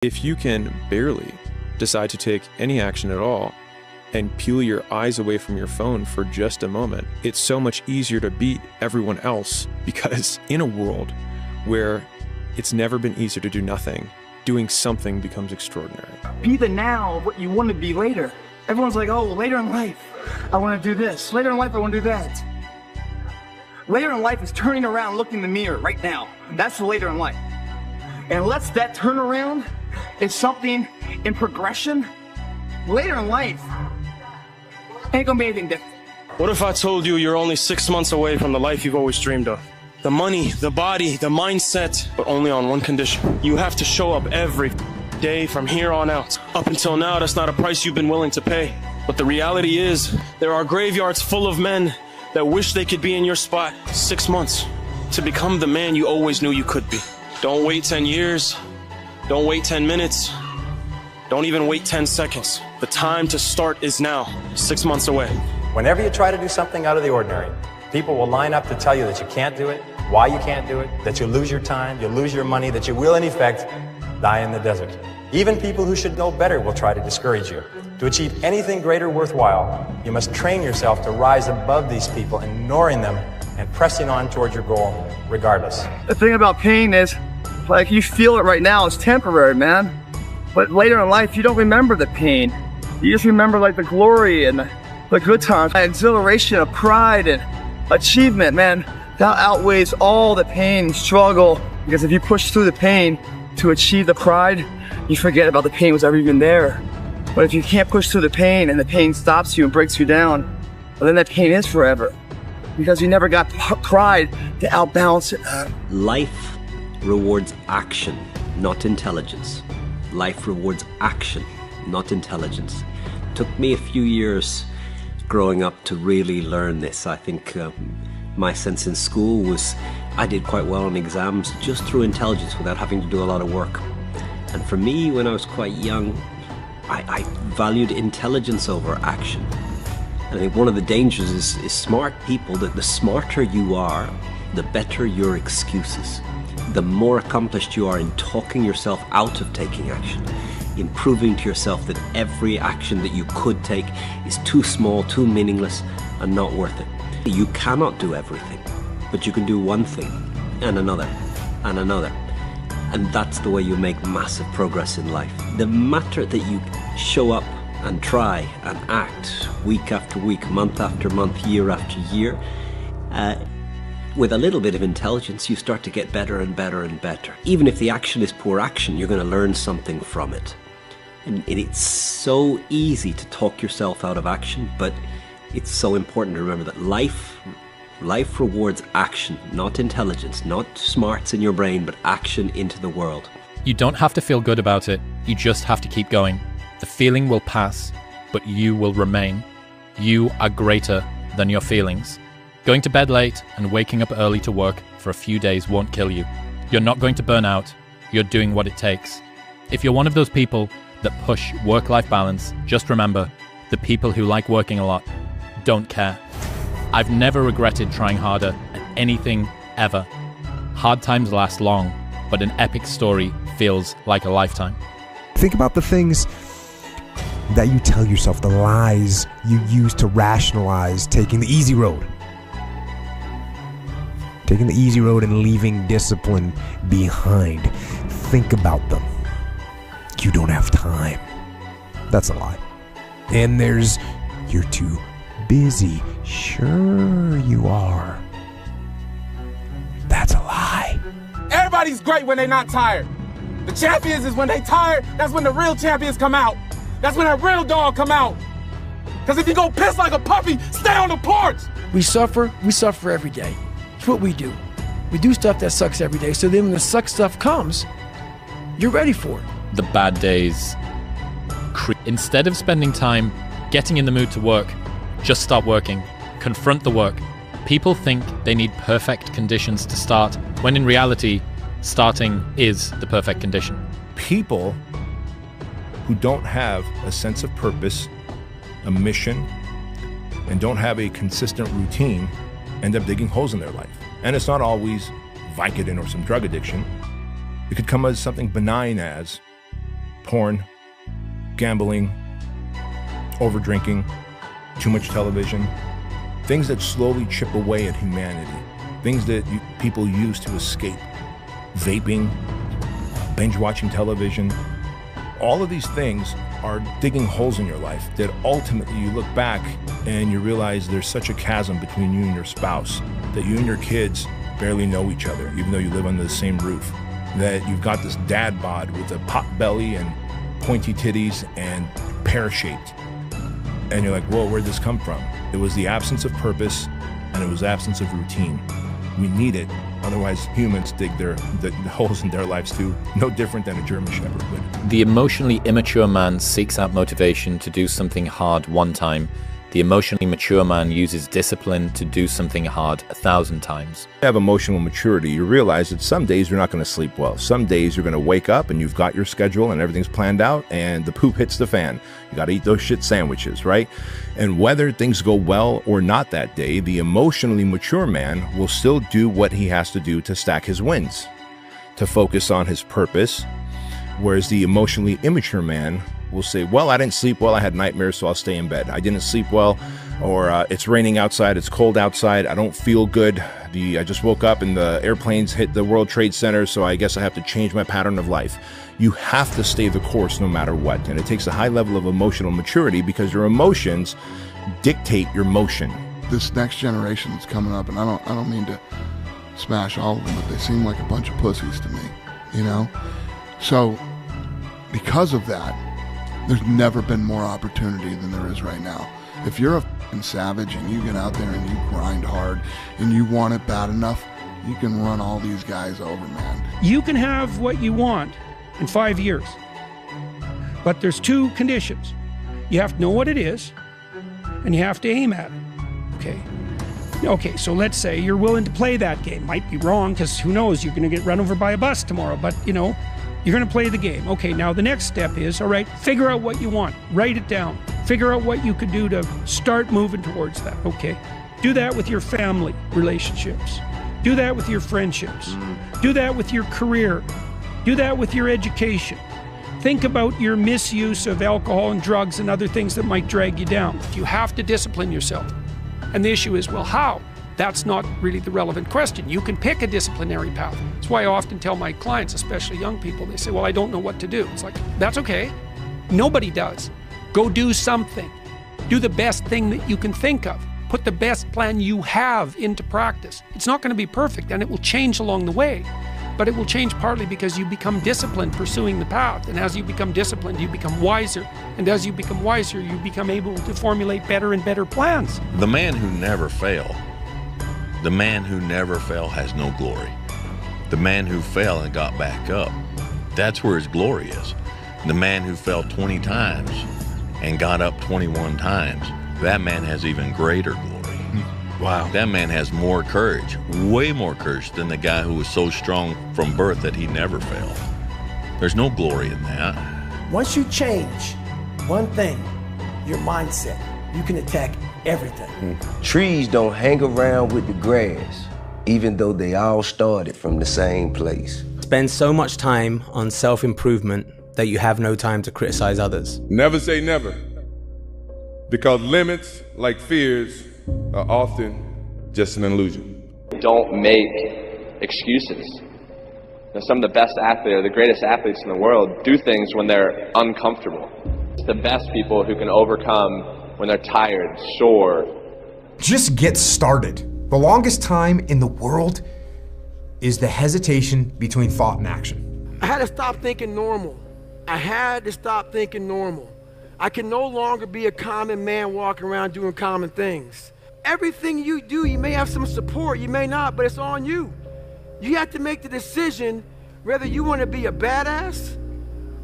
If you can barely decide to take any action at all and peel your eyes away from your phone for just a moment, it's so much easier to beat everyone else, because in a world where it's never been easier to do nothing, doing something becomes extraordinary. Be the now of what you want to be later. Everyone's like, oh, later in life, I want to do this. Later in life, I want to do that. Later in life is turning around, looking in the mirror right now. That's the later in life. And unless that turnaround is something in progression, later in life ain't gonna be anything different. What if I told you you're only 6 months away from the life you've always dreamed of? The money, the body, the mindset, but only on one condition. You have to show up every day from here on out. Up until now, that's not a price you've been willing to pay. But the reality is, there are graveyards full of men that wish they could be in your spot. 6 months to become the man you always knew you could be. Don't wait 10 years. Don't wait 10 minutes. Don't even wait 10 seconds. The time to start is now, 6 months away. Whenever you try to do something out of the ordinary, people will line up to tell you that you can't do it, why you can't do it, that you'll lose your time, you'll lose your money, that you will, in effect, die in the desert. Even people who should know better will try to discourage you. To achieve anything greater worthwhile, you must train yourself to rise above these people, ignoring them and pressing on towards your goal regardless. The thing about pain is, like, you feel it right now, it's temporary, man. But later in life, you don't remember the pain. You just remember like the glory and the good times, the exhilaration of pride and achievement, man. That outweighs all the pain and struggle, because if you push through the pain to achieve the pride, you forget about the pain was ever even there. But if you can't push through the pain and the pain stops you and breaks you down, well, then that pain is forever, because you never got pride to outbalance it. Life rewards action, not intelligence. Life rewards action, not intelligence. It took me a few years growing up to really learn this. I think my sense in school was I did quite well on exams just through intelligence without having to do a lot of work. And for me, when I was quite young, I valued intelligence over action. And I think one of the dangers is smart people, that the smarter you are, the better your excuses. The more accomplished you are in talking yourself out of taking action, in proving to yourself that every action that you could take is too small, too meaningless, and not worth it. You cannot do everything, but you can do one thing, and another, and another. And that's the way you make massive progress in life. The matter that you show up and try and act week after week, month after month, year after year, with a little bit of intelligence, you start to get better and better and better. Even if the action is poor action, you're going to learn something from it. And it's so easy to talk yourself out of action, but it's so important to remember that life rewards action, not intelligence, not smarts in your brain, but action into the world. You don't have to feel good about it. You just have to keep going. The feeling will pass, but you will remain. You are greater than your feelings. Going to bed late and waking up early to work for a few days won't kill you. You're not going to burn out. You're doing what it takes. If you're one of those people that push work-life balance, just remember, the people who like working a lot don't care. I've never regretted trying harder at anything ever. Hard times last long, but an epic story feels like a lifetime. Think about the things that you tell yourself, the lies you use to rationalize taking the easy road. Taking the easy road and leaving discipline behind. Think about them. You don't have time. That's a lie. And there's, you're too busy. Sure you are. That's a lie. Everybody's great when they're not tired. The champions is when they tired, that's when the real champions come out. That's when that real dog come out. Because if you go piss like a puppy, stay on the porch. We suffer every day. It's what we do. We do stuff that sucks every day, so then when the suck stuff comes, you're ready for it. The bad days. Instead of spending time getting in the mood to work, just start working. Confront the work. People think they need perfect conditions to start, when in reality, starting is the perfect condition. People who don't have a sense of purpose, a mission, and don't have a consistent routine end up digging holes in their life. And it's not always Vicodin or some drug addiction. It could come as something benign as porn, gambling, over-drinking, too much television, things that slowly chip away at humanity, things that people use to escape, vaping, binge-watching television. All of these things are digging holes in your life that ultimately you look back and you realize there's such a chasm between you and your spouse, that you and your kids barely know each other, even though you live under the same roof, that you've got this dad bod with a pot belly and pointy titties and pear-shaped. And you're like, whoa, where'd this come from? It was the absence of purpose and it was absence of routine. We need it. Otherwise, humans dig the holes in their lives too, no different than a German Shepherd would. The emotionally immature man seeks out motivation to do something hard one time. The emotionally mature man uses discipline to do something hard 1,000 times. You have emotional maturity, you realize that some days you're not going to sleep well. Some days you're going to wake up and you've got your schedule and everything's planned out and the poop hits the fan. You got to eat those shit sandwiches, right? And whether things go well or not that day, the emotionally mature man will still do what he has to do to stack his wins, to focus on his purpose, whereas the emotionally immature man will say, well, I didn't sleep well, I had nightmares, so I'll stay in bed. I didn't sleep well, or it's raining outside, it's cold outside, I don't feel good. I just woke up and the airplanes hit the World Trade Center, so I guess I have to change my pattern of life. You have to stay the course no matter what, and it takes a high level of emotional maturity because your emotions dictate your motion. This next generation that's coming up, and I don't mean to smash all of them, but they seem like a bunch of pussies to me, you know? So, because of that, there's never been more opportunity than there is right now. If you're a f***ing savage and you get out there and you grind hard and you want it bad enough, you can run all these guys over, man. You can have what you want in 5 years, but there's two conditions. You have to know what it is, and you have to aim at it, okay, so let's say you're willing to play that game. Might be wrong, because who knows, you're going to get run over by a bus tomorrow, but you know, you're going to play the game. Okay, now the next step is, all right, figure out what you want. Write it down. Figure out what you could do to start moving towards that, okay? Do that with your family relationships. Do that with your friendships. Do that with your career. Do that with your education. Think about your misuse of alcohol and drugs and other things that might drag you down. You have to discipline yourself. And the issue is, well, how? That's not really the relevant question. You can pick a disciplinary path. That's why I often tell my clients, especially young people, they say, well, I don't know what to do. It's like, that's okay. Nobody does. Go do something. Do the best thing that you can think of. Put the best plan you have into practice. It's not going to be perfect, and it will change along the way. But it will change partly because you become disciplined pursuing the path. And as you become disciplined, you become wiser. And as you become wiser, you become able to formulate better and better plans. The man who never failed. The man who never fell has no glory. The man who fell and got back up, that's where his glory is. The man who fell 20 times and got up 21 times, that man has even greater glory. Wow. That man has more courage, way more courage than the guy who was so strong from birth that he never failed. There's no glory in that. Once you change one thing, your mindset, you can attack everything. Trees don't hang around with the grass, even though they all started from the same place. Spend so much time on self-improvement that you have no time to criticize others. Never say never, because limits, like fears, are often just an illusion. Don't make excuses. Some of the best athletes, or the greatest athletes in the world, do things when they're uncomfortable. It's the best people who can overcome when they're tired, sore. Just get started. The longest time in the world is the hesitation between thought and action. I had to stop thinking normal. I had to stop thinking normal. I can no longer be a common man walking around doing common things. Everything you do, you may have some support, you may not, but it's on you. You have to make the decision whether you want to be a badass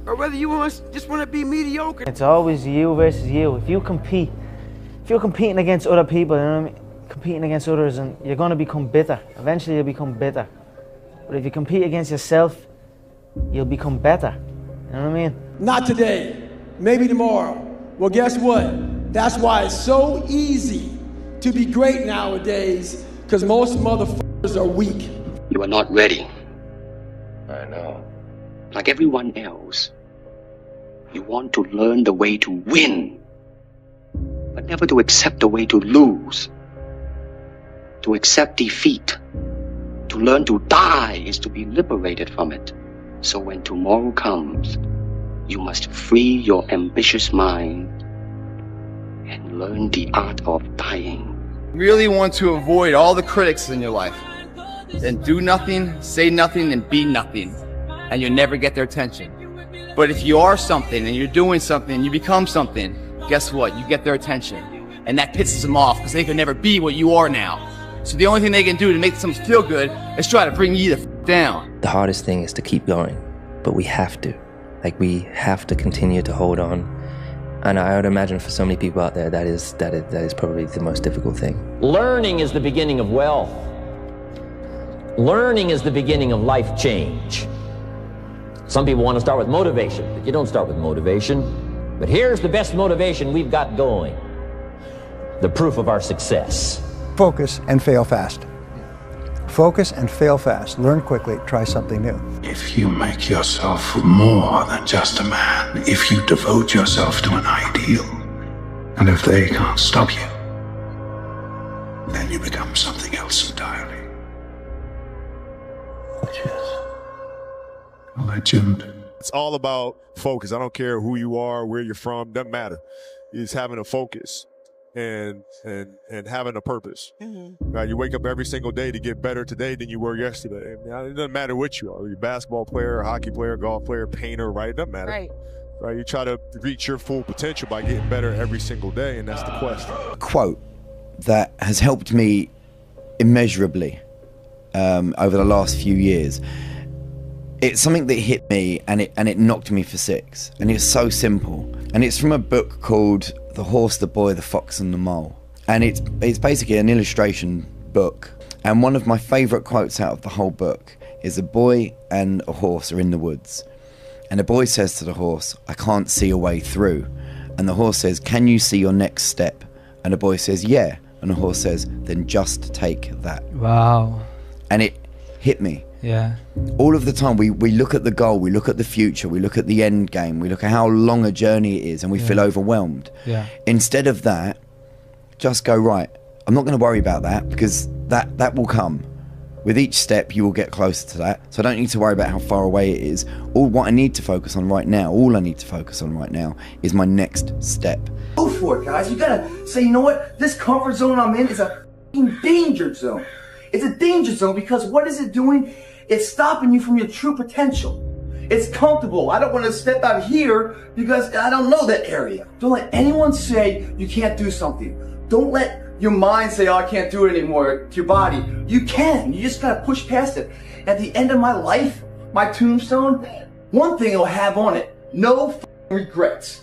or whether you just want to be mediocre. It's always you versus you. If you're competing against other people, you know what I mean? Competing against others, and you're going to become bitter. Eventually you'll become bitter. But if you compete against yourself, you'll become better. You know what I mean? Not today, maybe tomorrow. Well, guess what? That's why it's so easy to be great nowadays, because most motherfuckers are weak. You are not ready. I know. Like everyone else, You want to learn the way to win, but never to accept the way to lose. To accept defeat, to learn to die is to be liberated from it. So when tomorrow comes, you must free your ambitious mind and learn the art of dying. Really want to avoid all the critics in your life. Then do nothing, say nothing, and be nothing. And you'll never get their attention. But if you are something and you're doing something, you become something, guess what? You get their attention. And that pisses them off because they could never be what you are now. So the only thing they can do to make them feel good is try to bring you the down. The hardest thing is to keep going, but we have to. Like, we have to continue to hold on. And I would imagine for so many people out there, that is probably the most difficult thing. Learning is the beginning of wealth. Learning is the beginning of life change. Some people want to start with motivation, but you don't start with motivation. But here's the best motivation we've got going. The proof of our success. Focus and fail fast. Focus and fail fast. Learn quickly. Try something new. If you make yourself more than just a man, if you devote yourself to an ideal, and if they can't stop you, then you become something else entirely. Which is a legend. It's all about focus. I don't care who you are, where you're from, doesn't matter. It's having a focus. And having a purpose. Now, you wake up every single day to get better today than you were yesterday. Now, it doesn't matter what you are. You're a basketball player, a hockey player, golf player, painter, right? It doesn't matter. Right? You try to reach your full potential by getting better every single day, and that's the quest. A quote that has helped me immeasurably over the last few years. It's something that hit me and it knocked me for six. And it's so simple. And it's from a book called The Horse, the Boy, the Fox and the Mole. And it's basically an illustration book. And one of my favourite quotes out of the whole book is a boy and a horse are in the woods. And the boy says to the horse, I can't see a way through. And the horse says, can you see your next step? And the boy says, yeah. And the horse says, then just take that. Wow. And it hit me. Yeah. All of the time we look at the goal, we look at the future, we look at the end game, we look at how long a journey it is, and we feel overwhelmed. Yeah. Instead of that, just go, right, I'm not going to worry about that because that will come. With each step you will get closer to that, so I don't need to worry about how far away it is. What I need to focus on right now, is my next step. Go for it, guys. You gotta say, you know what, this comfort zone I'm in is a f***ing danger zone. It's a danger zone because what is it doing? It's stopping you from your true potential. It's comfortable. I don't want to step out here because I don't know that area. Don't let anyone say you can't do something. Don't let your mind say, oh, I can't do it anymore to your body. You can. You just got to push past it. At the end of my life, my tombstone, one thing it'll have on it, no regrets.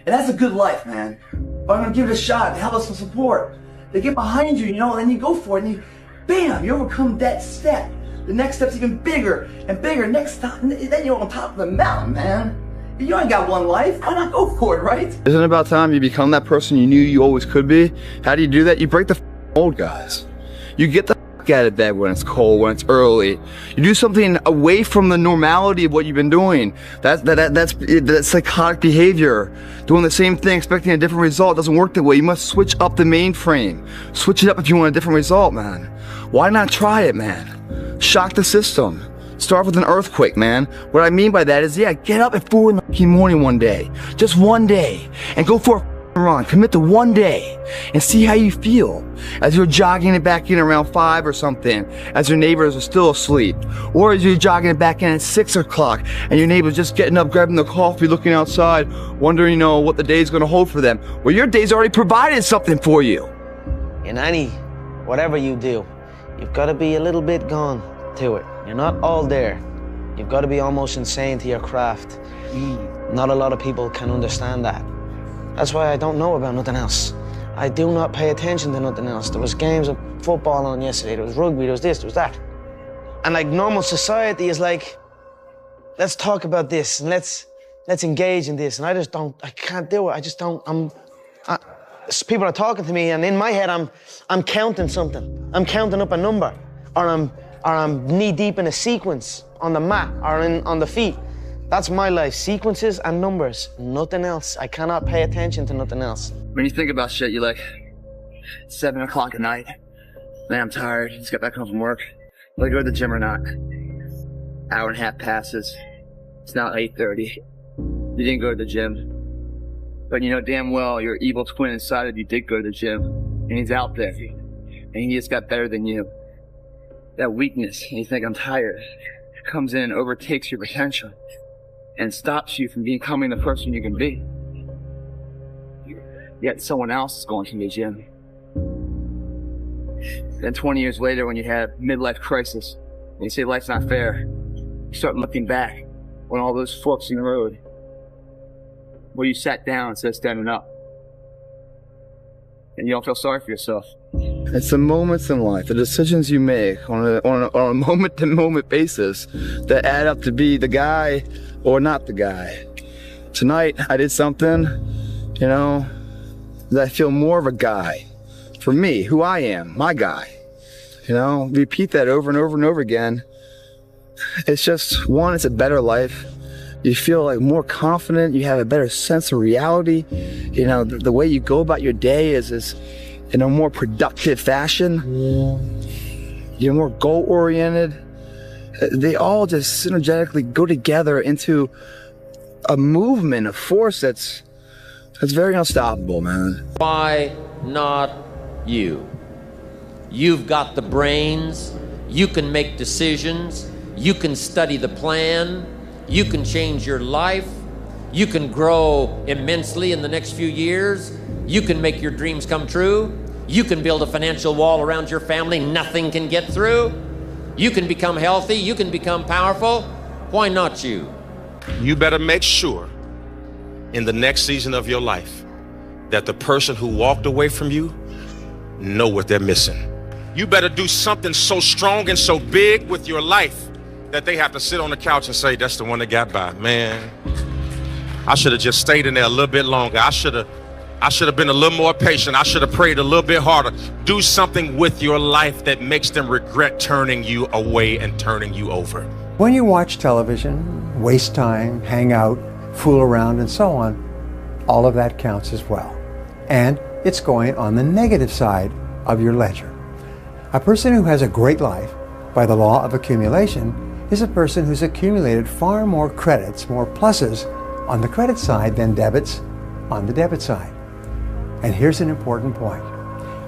And that's a good life, man. But I'm going to give it a shot to have us some support. They get behind you, and then you go for it, and bam, you overcome that step. The next step's even bigger and bigger. Next time, then you're on top of the mountain, man. You ain't got one life. Why not go for it, right? Isn't it about time you become that person you knew you always could be? How do you do that? You break the mold, guys. You get the out of bed when it's cold, when it's early. You do something away from the normality of what you've been doing. That's psychotic behavior. Doing the same thing, expecting a different result doesn't work that way. You must switch up the mainframe. Switch it up if you want a different result, man. Why not try it, man? Shock the system. Start with an earthquake, man. What I mean by that is, yeah, get up at 4 in the morning one day. Just one day. And go for a run. Commit to one day. And see how you feel. As you're jogging it back in around 5 or something. As your neighbors are still asleep. Or as you're jogging it back in at 6 o'clock. And your neighbor's just getting up, grabbing the coffee, looking outside, wondering, what the day's gonna hold for them. Well, your day's already provided something for you. In whatever you do, you've got to be a little bit gone to it. You're not all there. You've got to be almost insane to your craft. Not a lot of people can understand that. That's why I don't know about nothing else. I do not pay attention to nothing else. There was games of football on yesterday, there was rugby, there was this, there was that. And like normal society is like, let's talk about this and let's engage in this. And I can't do it. I just don't, people are talking to me and in my head I'm counting something. I'm counting up a number or I'm knee deep in a sequence on the mat or on the feet. That's my life. Sequences and numbers. Nothing else. I cannot pay attention to nothing else. When you think about shit, you're like, 7 o'clock at night. Man, I'm tired. Just got back home from work. Will I go to the gym or not? Hour and a half passes. It's now 8:30. You didn't go to the gym. But you know damn well your evil twin inside of you did go to the gym. And he's out there. And he just got better than you. That weakness, and you think I'm tired, comes in and overtakes your potential. And stops you from becoming the person you can be. Yet someone else is going to the gym. Then 20 years later, when you have midlife crisis, and you say life's not fair, you start looking back on all those forks in the road where you sat down instead of standing up. And you don't feel sorry for yourself. It's the moments in life, the decisions you make on a moment-to-moment basis that add up to be the guy or not the guy. Tonight, I did something, you know, that I feel more of a guy. For me, who I am, my guy. You know, repeat that over and over and over again. It's just, one, it's a better life. You feel like more confident, you have a better sense of reality. You know, the way you go about your day is in a more productive fashion. You're more goal-oriented. They all just synergetically go together into a movement, a force that's very unstoppable, man. Why not you? You've got the brains, you can make decisions, you can study the plan, you can change your life, you can grow immensely in the next few years, you can make your dreams come true, you can build a financial wall around your family nothing can get through, you can become healthy, you can become powerful. Why not you? You better make sure in the next season of your life that the person who walked away from you know what they're missing. You better do something so strong and so big with your life that they have to sit on the couch and say, that's the one that got by. Man, I should have just stayed in there a little bit longer. I should have been a little more patient. I should have prayed a little bit harder. Do something with your life that makes them regret turning you away and turning you over. When you watch television, waste time, hang out, fool around, and so on, all of that counts as well. And it's going on the negative side of your ledger. A person who has a great life, by the law of accumulation, is a person who's accumulated far more credits, more pluses on the credit side than debits on the debit side. And here's an important point.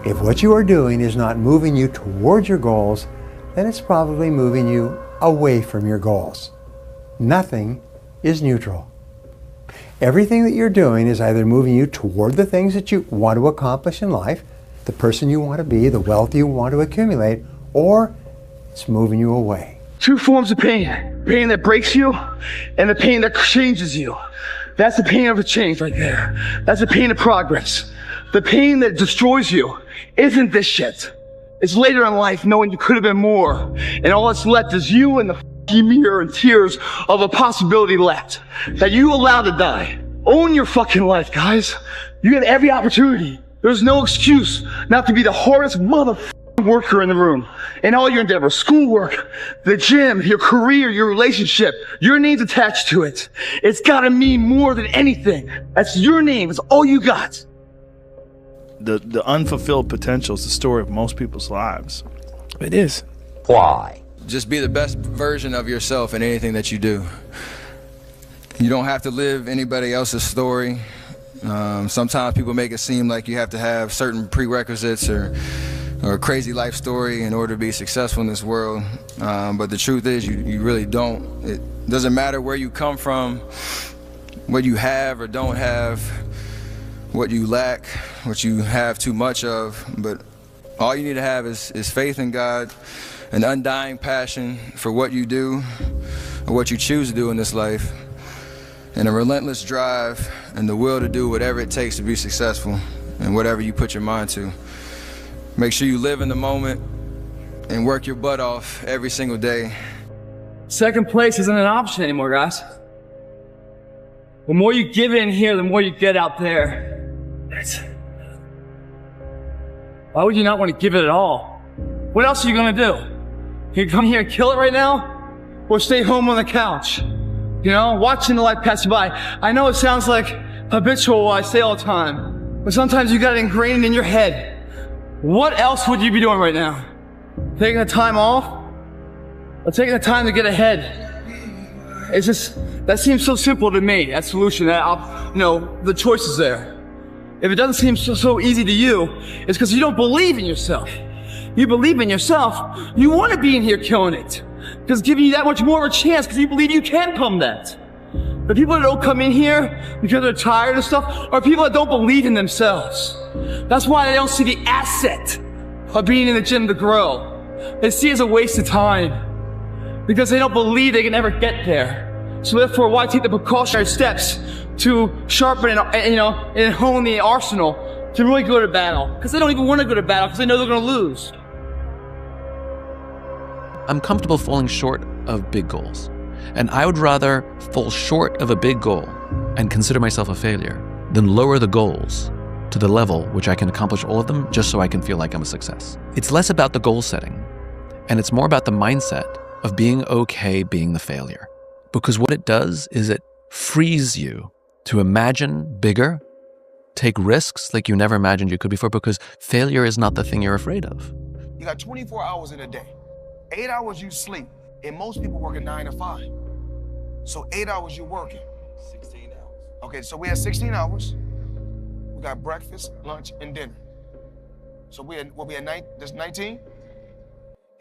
If what you are doing is not moving you towards your goals, then it's probably moving you away from your goals. Nothing is neutral. Everything that you're doing is either moving you toward the things that you want to accomplish in life, the person you want to be, the wealth you want to accumulate, or it's moving you away. Two forms of pain. Pain that breaks you and the pain that changes you. That's the pain of a change right there. That's the pain of progress. The pain that destroys you isn't this shit. It's later in life knowing you could have been more. And all that's left is you and the mirror and tears of a possibility left that you allowed to die. Own your fucking life, guys. You get every opportunity. There's no excuse not to be the hardest motherfucking worker in the room. In all your endeavors, schoolwork, the gym, your career, your relationship, your name's attached to it. It's gotta mean more than anything. That's your name. It's all you got. The unfulfilled potential is the story of most people's lives. It is. Why? Just be the best version of yourself in anything that you do. You don't have to live anybody else's story. Sometimes people make it seem like you have to have certain prerequisites or a crazy life story in order to be successful in this world. But the truth is you really don't. It doesn't matter where you come from, what you have or don't have, what you lack, what you have too much of, but all you need to have is faith in God, an undying passion for what you do or what you choose to do in this life, and a relentless drive and the will to do whatever it takes to be successful and whatever you put your mind to. Make sure you live in the moment and work your butt off every single day. Second place isn't an option anymore, guys. The more you give in here, the more you get out there. Why would you not want to give it at all? What else are you gonna do? You come here and kill it right now? Or stay home on the couch? You know, watching the life pass you by. I know it sounds like habitual what I say all the time, but sometimes you got it ingrained in your head. What else would you be doing right now? Taking the time off? Or taking the time to get ahead? It's just, that seems so simple to me, that solution, that, you know, the choice is there. If it doesn't seem so easy to you, it's because you don't believe in yourself. You believe in yourself, you want to be in here killing it. Because it's giving you that much more of a chance because you believe you can come that. The people that don't come in here because they're tired of stuff are people that don't believe in themselves. That's why they don't see the asset of being in the gym to grow. They see it as a waste of time because they don't believe they can ever get there. So therefore, why take the precautionary steps to sharpen and hone the arsenal to really go to battle? Because they don't even want to go to battle because they know they're going to lose. I'm comfortable falling short of big goals. And I would rather fall short of a big goal and consider myself a failure than lower the goals to the level which I can accomplish all of them just so I can feel like I'm a success. It's less about the goal setting, and it's more about the mindset of being okay being the failure. Because what it does is it frees you to imagine bigger, take risks like you never imagined you could before, because failure is not the thing you're afraid of. You got 24 hours in a day. 8 hours you sleep, and most people work a 9 to 5. So 8 hours you working. 16 hours. Okay, so we have 16 hours. We got breakfast, lunch, and dinner. So we had 19? It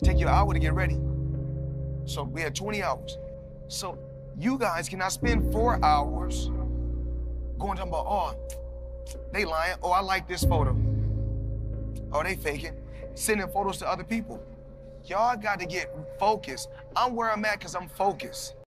take you an hour to get ready. So we had 20 hours. So you guys cannot spend 4 hours going talking about, oh, they lying. Oh, I like this photo. Oh, they faking. Sending photos to other people. Y'all got to get focused. I'm where I'm at because I'm focused.